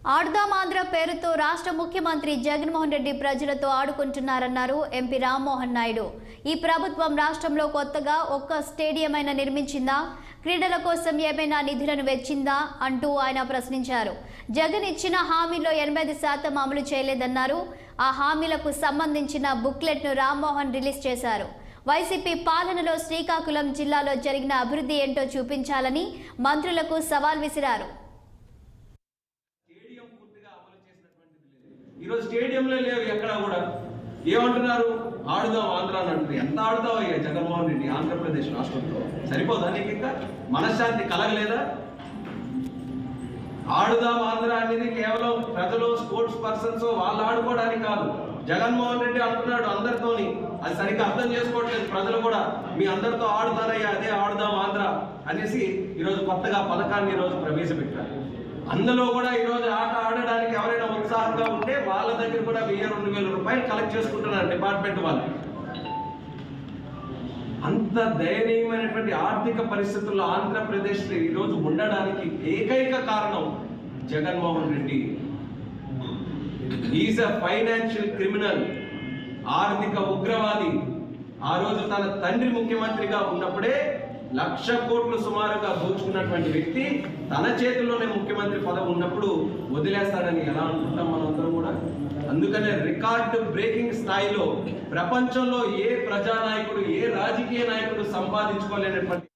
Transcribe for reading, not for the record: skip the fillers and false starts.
ఆడుదాం ఆంధ్ర పేరుతో రాష్ట్ర ముఖ్యమంత్రి జగన్మోహన్ రెడ్డి ప్రజలతో ఆడుకుంటున్నారన్నారు ఎంపీ రామ్మోహన్ నాయుడు. ఈ ప్రభుత్వం రాష్ట్రంలో కొత్తగా ఒక్క స్టేడియం అయినా నిర్మించిందా, క్రీడల కోసం ఏమైనా నిధులను వెచ్చిందా అంటూ ఆయన ప్రశ్నించారు. జగన్ ఇచ్చిన హామీలో 80% అమలు చేయలేదన్నారు. ఆ హామీలకు సంబంధించిన బుక్లెట్ను రామ్మోహన్ రిలీజ్ చేశారు. వైసీపీ పాలనలో శ్రీకాకుళం జిల్లాలో జరిగిన అభివృద్ధి ఏంటో చూపించాలని మంత్రులకు సవాల్ విసిరారు. ఈరోజు స్టేడియంలో లేవు ఎక్కడ కూడా. ఏమంటున్నారు? ఆడుదాం ఆంధ్ర అని అంటున్నారు. ఎంత ఆడుతావు అయ్యా జగన్మోహన్ రెడ్డి ఆంధ్రప్రదేశ్ రాష్ట్రంలో? సరిపోదా నీకు? ఇంకా మనశ్శాంతి కలగలేదా? ఆడుదాం ఆంధ్ర అనేది కేవలం ప్రజలు, స్పోర్ట్స్ పర్సన్స్ వాళ్ళు ఆడుకోవడానికి కాదు. జగన్మోహన్ రెడ్డి అంటున్నాడు అందరితోని. అది సరిగ్గా అర్థం చేసుకోవట్లేదు ప్రజలు కూడా. మీ అందరితో ఆడుతానయ్యా, అదే ఆడుదాం ఆంధ్ర అనేసి ఈరోజు కొత్తగా పథకాన్ని ఈరోజు ప్రవేశపెట్టారు. అందులో కూడా ఈరోజు ఆట ఆడడానికి ఎవరైనా ఉత్సాహంగా ఉంటే వాళ్ళ దగ్గర కూడా 1000-2000 రూపాయలు కలెక్ట్ చేసుకుంటున్నారు డిపార్ట్మెంట్ వాళ్ళు. అంత దయనీయమైనటువంటి ఆర్థిక పరిస్థితుల్లో ఆంధ్రప్రదేశ్ ఈరోజు ఉండడానికి ఏకైక కారణం Jaganmohan Reddy. Is a financial criminal, ఆర్థిక ఉగ్రవాది. ఆ రోజు తన తండ్రి ముఖ్యమంత్రిగా ఉన్నప్పుడే 1,00,000 కోట్లు సుమారుగా దోచుకున్నటువంటి వ్యక్తి తన చేతిలోనే ముఖ్యమంత్రి పదవి ఉన్నప్పుడు వదిలేస్తాడని ఎలా అనుకుంటాం మనందరం కూడా? అందుకనే రికార్డు బ్రేకింగ్ స్థాయిలో ప్రపంచంలో ఏ ప్రజానాయకుడు, ఏ రాజకీయ నాయకుడు సంపాదించుకోలేనటువంటి